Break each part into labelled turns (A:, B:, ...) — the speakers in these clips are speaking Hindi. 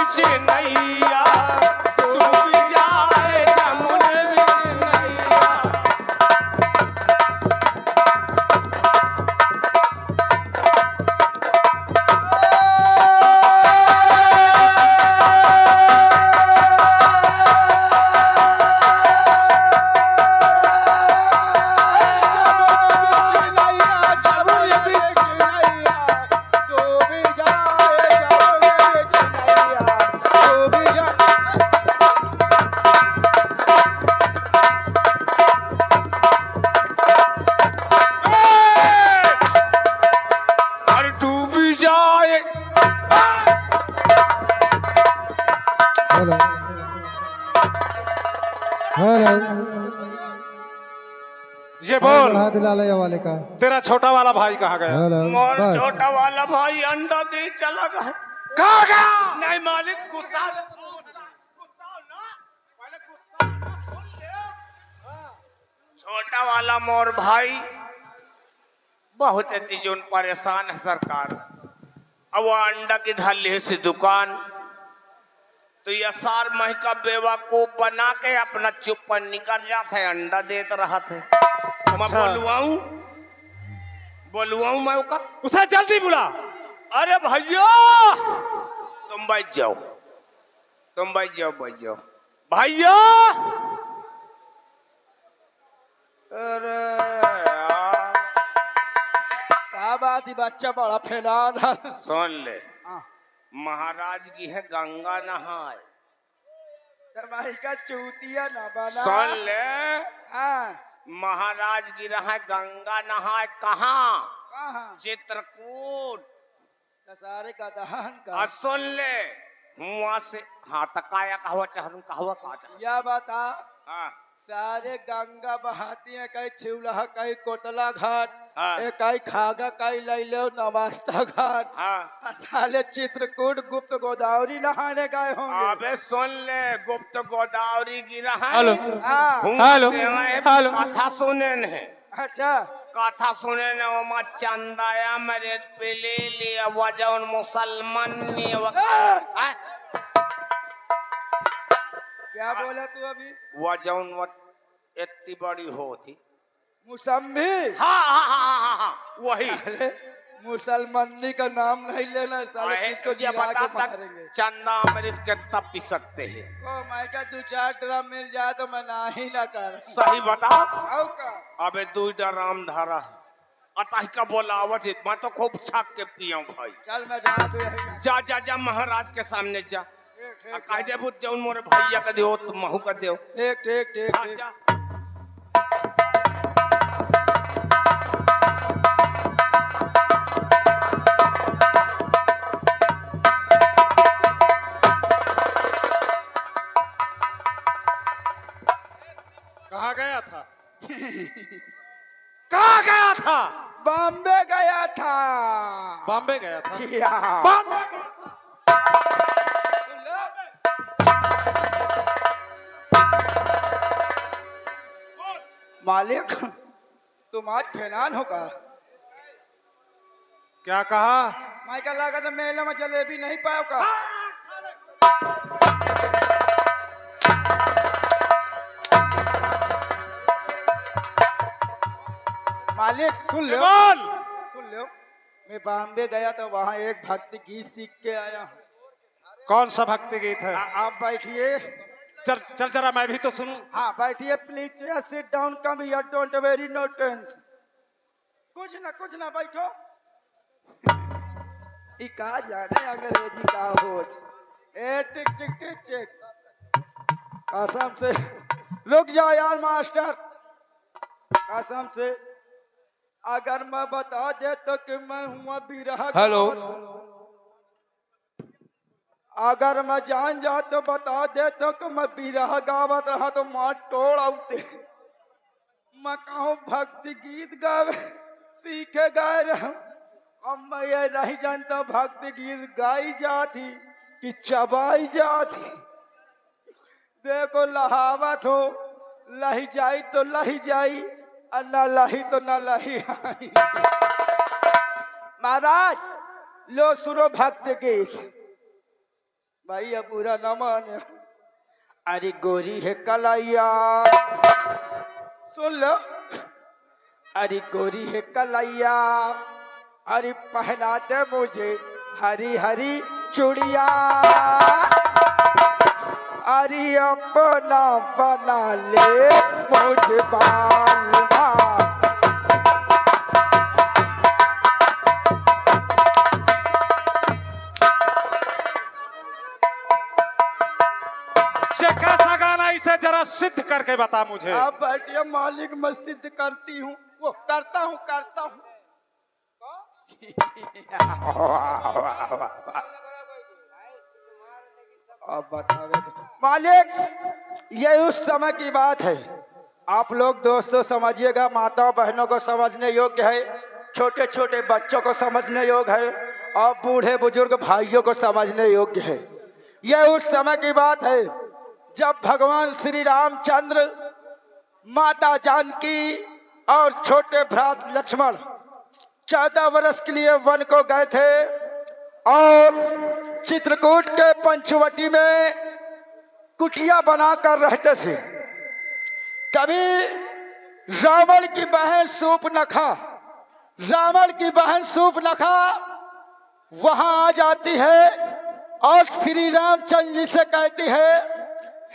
A: बिच नैया डूब जाए जमुन बिच नैया। और डूब जाए।
B: हेलो हेलो
A: ये बोल
B: बढ़ा दिलाले वाले का।
A: तेरा छोटा वाला भाई कहाँ गया?
B: हेलो
C: मोर
B: बस
C: छोटा वाला भाई अंडा दे चला गया।
A: कहाँ गया?
C: नहीं मालिक गुस्सा छोटा वाला मोर भाई बहुत तीजोन परेशान है सरकार। अब वो अंडा की धाली से दुकान तो ये सार मह का बेवकूफ बना के अपना चुप पर निकल जाते है अंडा देते रहा थे। मैं
A: अच्छा।
C: बोलवाऊं मैं का
A: उसे जल्दी बुला।
C: अरे भैया तुम बैठ जाओ भैया। अरे यार
D: क्या बात ही बच्चा बड़ा फैलान है।
C: सुन ले
D: हाँ।
C: महाराज की है गंगा नहाए।
D: तुम्हारी का चूतिया ना बना।
C: सुन ले
D: हाँ
C: महाराज की रहा गंगा नहाए कहाँ?
D: कहाँ?
C: चित्रकूट।
D: दशहरे का दहन का।
C: और सुन ले वहां से हाँ तकाया कहवा चाहत कहवा का चाहत।
D: या बता
C: हाँ
D: सारे गंगा बहाती है कहीं छिवलहा कहीं कोतला घाट
C: हाँ।
D: कहीं खागा कहीं लैलो नवास्ता घाट
C: हाँ।
D: साले चित्रकूट गुप्त गोदावरी नहाने गए होंगे।
C: अबे सुन ले गुप्त गोदावरी गिरा है।
A: हेलो
D: हाँ
A: हेलो हेलो
C: कथा सुने ने
D: अच्छा
C: कथा सुने ने ओमा चंदाया मेरे पे ले लिया वजन मुसलमान ने हाँ?
D: क्या बोला तू अभी?
C: वजन इतनी बड़ी होती।
D: मुसम्मी।
C: हाँ हाँ हाँ हाँ हाँ वही।
D: अरे मुसलमानी का नाम नहीं लेना साले किसको
C: ये
D: गिरा
C: बता
D: के
C: तक
D: मारेंगे।
C: चंदा अमृत कितना पी सकते हैं?
D: को मैं का 2-4 ड्रम मिल जाए तो मैं ना ही ना कर।
C: सही बताओ।
D: आओ का
C: अबे 2 ड्राम धारा है अतः का बोलावट है मैं तो खूब छाक के पिया भाई।
D: चल मैं जा तो यही
C: जा जा जा महाराज के सामने जा
D: ठीक
C: कह दे बुत जौन मोरे भैया का देओ तुम महू का देओ।
D: ठीक ठीक ठीक
C: जा
D: ठीक।
C: जा।
A: कहाँ गया था? कहाँ गया था?
D: बॉम्बे गया था।
A: बॉम्बे गया था?
D: या।
A: बॉम्बे
D: मालिक तुम आज फैलान होगा।
A: क्या कहा?
D: मैं क्या लगा तो मेले में जलेबी नहीं पाओगा। मालिक सुन लो
A: बोल।
D: मैं बॉम्बे गया तो वहाँ एक भक्ति गीत सीख के आया हूँ।
A: कौन सा भक्ति गीत है?
D: आप बैठिए।
A: चल चल जरा मैं भी तो सुनूं।
D: हाँ बैठिए please sit down come here don't worry no tension. कुछ ना बैठो। ई का जाने अंग्रेजी का होत। ए टिक टिक टिक टिक कसम से रुक जाओ यार मास्टर। कसम से अगर मैं बता दे तो कि मैं हुआ बिरहा।
A: हेलो।
D: अगर मैं जान जा तो बता दे तो कि मैं बिरहा गावत रहा तो माँ टोड़ आउते। मैं कहूँ भक्ति गीत गावे सीखे गाए रहा। अब मैं ये नहीं जानता भक्ति गीत गाई जाती कि चबाई जाती। देखो लहावत हो लही जाई तो लही जाई और न लही तो न लही आई। महाराज लो सुनो भक्ति गीत। भाई अब पूरा ना माने। अरे गोरी है कलैया, सुन लो। अरे गोरी है कलैया, अरे पहना दे मुझे हरी हरी चूड़िया। अरे अपना बना ले मुझे बालमा।
A: ये कैसा गाना, इसे जरा सिद्ध करके बता मुझे।
D: अब बैठिए मालिक, मैं सिद्ध करती हूँ, वो करता हूँ। अब बतावे मालिक, ये उस समय की बात है। आप लोग दोस्तों समझिएगा, माताओं बहनों को समझने योग्य है, छोटे छोटे बच्चों को समझने योग्य है, और बूढ़े बुजुर्ग भाइयों को समझने योग्य है। यह उस समय की बात है जब भगवान श्री रामचंद्र, माता जानकी और छोटे भ्रात लक्ष्मण 14 वर्ष के लिए वन को गए थे और चित्रकूट के पंचवटी में कुटिया बनाकर रहते थे। तभी रावण की बहन सूपनखा वहां आ जाती है और श्री रामचंद्र जी से कहती है,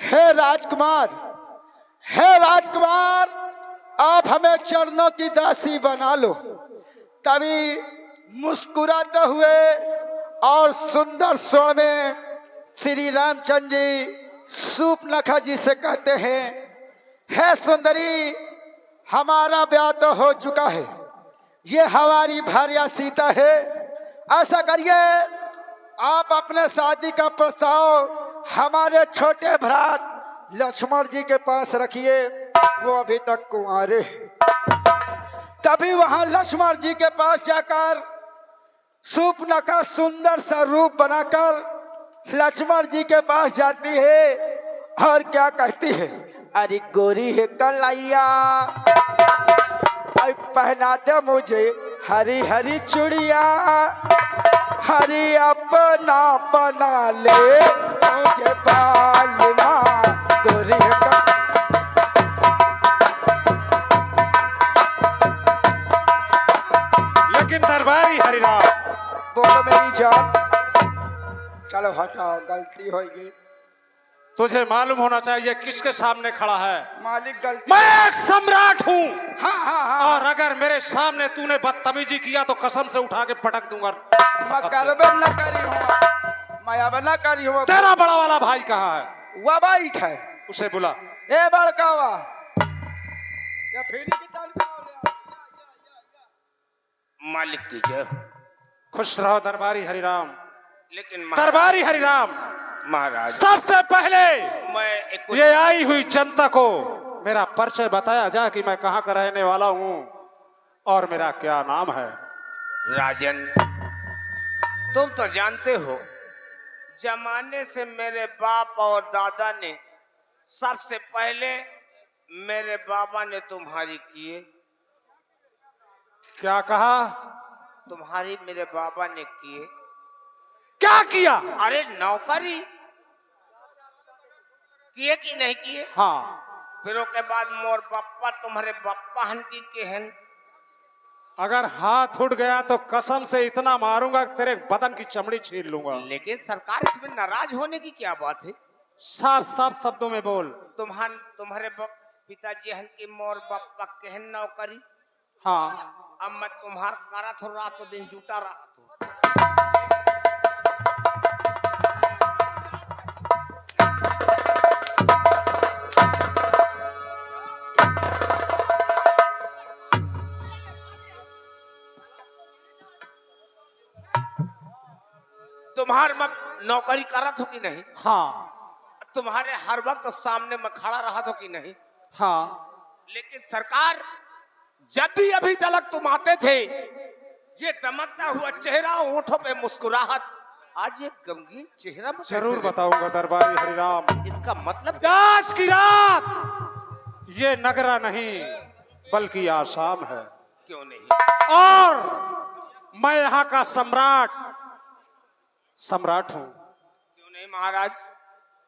D: हे राजकुमार, आप हमें चरणों की दासी बना लो। तभी मुस्कुराते हुए और सुंदर स्वर में श्री रामचंद्र जी सूपनखा जी से कहते हैं, हे सुंदरी, हमारा ब्याह तो हो चुका है, ये हमारी भार्या सीता है। ऐसा करिए, आप अपने शादी का प्रस्ताव हमारे छोटे भ्रात लक्ष्मण जी के पास रखिए, वो अभी तक कुंवारे। तभी वहां लक्ष्मण जी के पास जाकर सूपनखा सुंदर सा रूप बनाकर लक्ष्मण जी के पास जाती है और क्या कहती है, अरे गोरी है कलैया, पहना दे मुझे हरी हरी चूड़िया। हरी अपना बना ले मुझे बालमा। गोरी है
A: लेकिन दरबारी हरिराम,
D: बोलो मेरी जान। चलो हटाओ, गलती होगी।
A: तुझे मालूम होना चाहिए किसके सामने खड़ा है।
D: मालिक गलती।
A: मैं एक सम्राट हूँ,
D: हाँ।
A: और अगर मेरे सामने तूने बदतमीजी किया तो कसम से उठा के पटक दूंगा।
D: मैं करबे न करी हूँ, मैं अब न करी हूँ।
A: तेरा बड़ा वाला भाई कहाँ है?
D: वह बैठ है,
A: उसे बुला।
D: ए बड़कावा, या फेरी की ताल कराओ ले आओ।
C: मालिक की जय।
A: खुश रहो दरबारी हरिराम।
C: लेकिन
A: दरबारी हरिराम,
C: महाराज,
A: सबसे पहले
C: मैं
A: ये आई हुई जनता को मेरा परिचय बताया जा कि मैं कहाँ का रहने वाला हूँ और मेरा क्या नाम है।
C: राजन, तुम तो जानते हो, जमाने से मेरे बाप और दादा ने, सबसे पहले मेरे बाबा ने तुम्हारी किए।
A: क्या कहा?
C: तुम्हारी मेरे बाबा ने किए।
A: क्या किया?
C: अरे नौकरी किए कि नहीं किए?
A: हाँ।
C: फिर उसके बाद मोर बप्पा, तुम्हारे बप्पा हंकी के हैं।
A: अगर हाथ उठ गया तो कसम से इतना मारूंगा तेरे बदन की चमड़ी छीन लूंगा।
C: लेकिन सरकार, इसमें नाराज होने की क्या बात है?
A: साफ साफ शब्दों में बोल।
C: तुम्हारे पिताजी हन की मोर बप्पा कहन नौकरी।
A: हाँ।
C: अब मैं तुम्हार करा थो, रातों दिन जुटा रहा थो। तुम्हार मैं नौकरी करा थो कि नहीं?
A: हाँ।
C: तुम्हारे हर वक्त सामने मैं खड़ा रहा था कि नहीं?
A: हाँ।
C: लेकिन सरकार, जब भी अभी तक तुम आते थे, ये दमकता हुआ चेहरा, होठों पे मुस्कुराहट, आज एक गमगीन चेहरा में
A: जरूर बताऊंगा दरबारी हरिराम।
C: इसका मतलब
A: आज की रात ये नगरा नहीं बल्कि आसाम है।
C: क्यों नहीं?
A: और मैं यहाँ का सम्राट हूँ।
C: क्यों नहीं महाराज।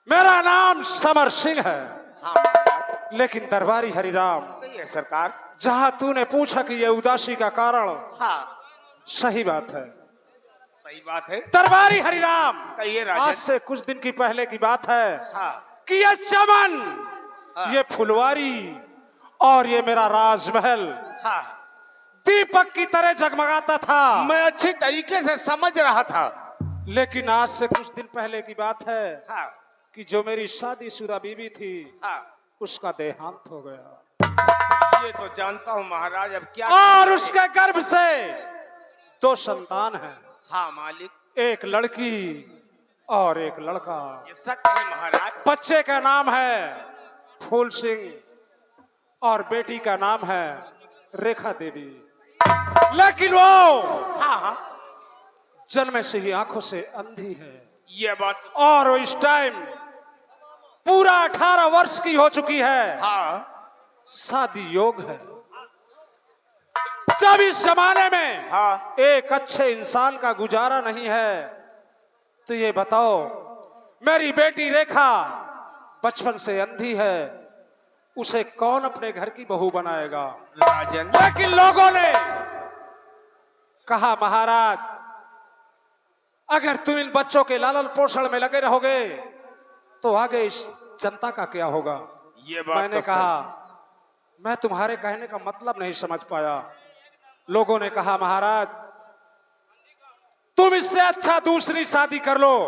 A: मेरा नाम समर सिंह है,
C: हाँ महाराज।
A: लेकिन दरबारी हरिराम,
C: कहिए सरकार।
A: जहां तूने पूछा कि ये उदासी का कारण,
C: हाँ
A: सही बात है।
C: सही बात है।
A: दरबारी हरिराम,
C: कहिए
A: आज
C: राजन।
A: से कुछ दिन की पहले की बात है
C: हाँ
A: कि ये चमन,
C: हाँ।
A: ये फुलवारी और ये मेरा राजमहल
C: हाँ
A: दीपक की तरह जगमगाता था।
C: मैं अच्छी तरीके से समझ रहा था।
A: लेकिन आज से कुछ दिन पहले की बात है
C: हाँ
A: कि जो मेरी शादीशुदा बीवी थी,
C: हाँ
A: उसका देहांत हो गया।
C: ये तो जानता हूँ महाराज, अब क्या।
A: और उसके गर्भ से 2 संतान हैं,
C: हाँ मालिक,
A: एक लड़की और एक लड़का।
C: ये सत्य है महाराज।
A: बच्चे का नाम है फूल सिंह और बेटी का नाम है रेखा देवी। लेकिन वो
C: हाँ हाँ
A: जन्म से ही आंखों से अंधी है,
C: ये बात।
A: और वो इस टाइम पूरा 18 वर्ष की हो चुकी है।
C: हाँ
A: शादी योग है। जब इस जमाने में
C: हाँ
A: एक अच्छे इंसान का गुजारा नहीं है, तो ये बताओ, मेरी बेटी रेखा बचपन से अंधी है, उसे कौन अपने घर की बहू बनाएगा?
C: राजन।
A: लेकिन लोगों ने कहा, महाराज अगर तुम इन बच्चों के लालन पोषण में लगे रहोगे तो आगे इस जनता का क्या होगा?
C: ये बात
A: मैंने
C: तो
A: कहा, मैं तुम्हारे कहने का मतलब नहीं समझ पाया। लोगों ने कहा, महाराज तुम इससे अच्छा दूसरी शादी कर लो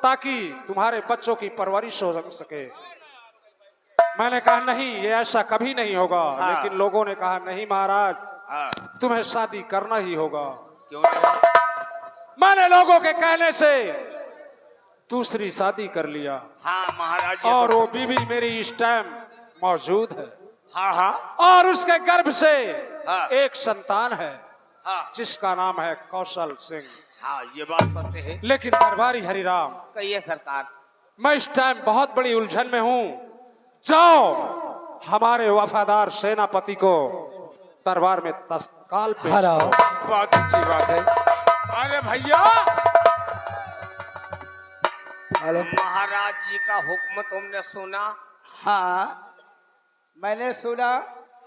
A: ताकि तुम्हारे बच्चों की परवरिश हो सके। मैंने कहा, नहीं, ये ऐसा कभी नहीं होगा।
C: हाँ।
A: लेकिन लोगों ने कहा, नहीं महाराज,
C: हाँ
A: तुम्हें शादी करना ही होगा।
C: क्यों नहीं?
A: मैंने लोगों के कहने से दूसरी शादी कर लिया,
C: हाँ महाराज, ये
A: और
C: तो
A: वो बीवी मेरी इस टाइम मौजूद है,
C: हाँ हाँ
A: और उसके गर्भ से
C: हाँ।
A: एक संतान है
C: हाँ
A: जिसका नाम है कौशल सिंह।
C: हाँ ये बात सत्य है।
A: लेकिन दरबारी हरिराम,
C: कहिए सरकार।
A: मैं इस टाइम बहुत बड़ी उलझन में हूं। जाओ हमारे वफादार सेनापति को दरबार में तत्काल पेश करो।
C: बहुत अच्छी बात है। अरे भैया,
D: हेलो।
C: महाराज जी का हुक्म तुमने सुना?
D: हाँ मैंने सुना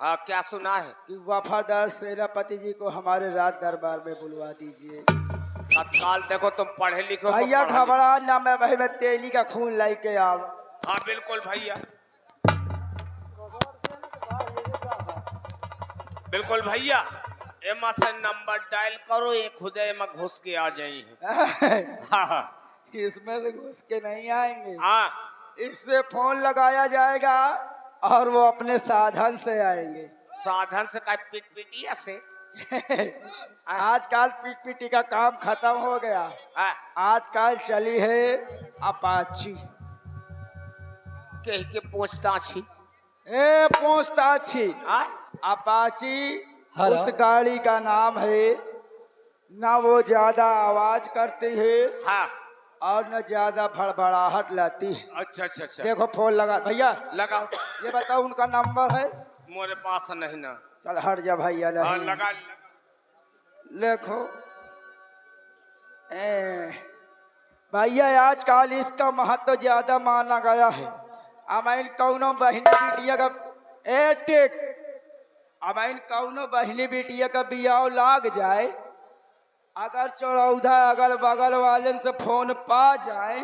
C: हाँ, क्या सुना है?
D: कि वफादार सेनापति जी को हमारे राज दरबार में बुलवा दीजिए।
C: तत्काल। देखो तुम पढ़े लिखे हो तो
D: भैया
C: पढ़ा
D: घबरा ना, मैं भाई मैं तेली का खून लाई के आव।
C: लिखा। हाँ बिल्कुल भैया, बिल्कुल भैया। एमा से नंबर डायल करो, ये खुद में घुस के आ जाई है। हाँ हाँ
D: इसमें से घुस के नहीं आएंगे,
C: हाँ
D: इससे फोन लगाया जाएगा और वो अपने साधन से आएंगे।
C: साधन से का पीट पीटिया से।
D: आजकल पीट पीटी का काम खत्म हो गया।
C: हाँ,
D: आजकल चली है अपाची।
C: कह के पूछता छी।
D: ए पूछताछी।
C: हाँ
D: अपाची उस गाड़ी का नाम है, ना वो ज्यादा आवाज करती है
C: हाँ।
D: और न ज्यादा भड़बड़ाहट लाती है।
C: अच्छा अच्छा अच्छा,
D: देखो फोन लगा भैया,
C: लगाओ।
D: ये बताओ उनका नंबर है?
C: मेरे पास नहीं ना।
D: चल हट जा भैया।
C: हाँ
D: नहीं
C: लगा।
D: देखो भैया, आजकल इसका महत्व ज्यादा माना गया है। अमैन कौनो बहनी बिटिया का टेक, अमैन कौनो बहनी बिटिया का बियाह लाग जाए, अगर चौराहा अगल बगल वाले से फोन पा जाए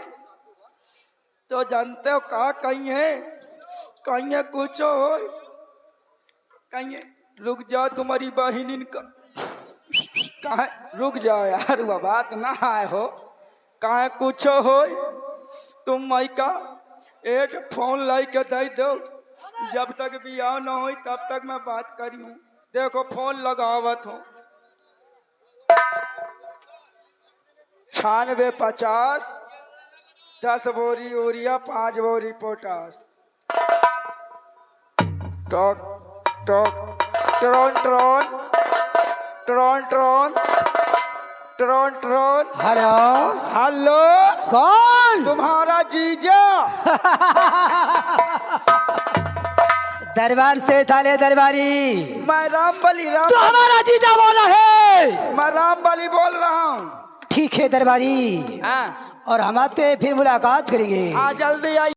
D: तो जानते हो कहा कहीं कुछ हो, कहीं रुक जाओ तुम्हारी बहन का। कहा रुक जाओ यार, वो बात ना आए हो, कहा कुछ हो तुम मई का एक फोन लाई के दे दो, जब तक बियाह ना हो तब तक मैं बात करी हूँ। देखो फोन लगावत हूँ। 9650 10 बोरी यूरिया 5 बोरी potash. Talk talk Tron Tron Tron Tron Tron Tron.
E: Hello,
D: hello,
E: कौन?
D: तुम्हारा जीजा।
E: दरबार से थाले दरबारी।
D: मैं रामबली
E: तो हमारा जीजा बोला है।
D: मैं रामबली बोल रहा हूँ।
E: ठीक है दरबारी,
D: हाँ
E: और हम आते फिर मुलाकात करेंगे।
D: हाँ जल्दी आई।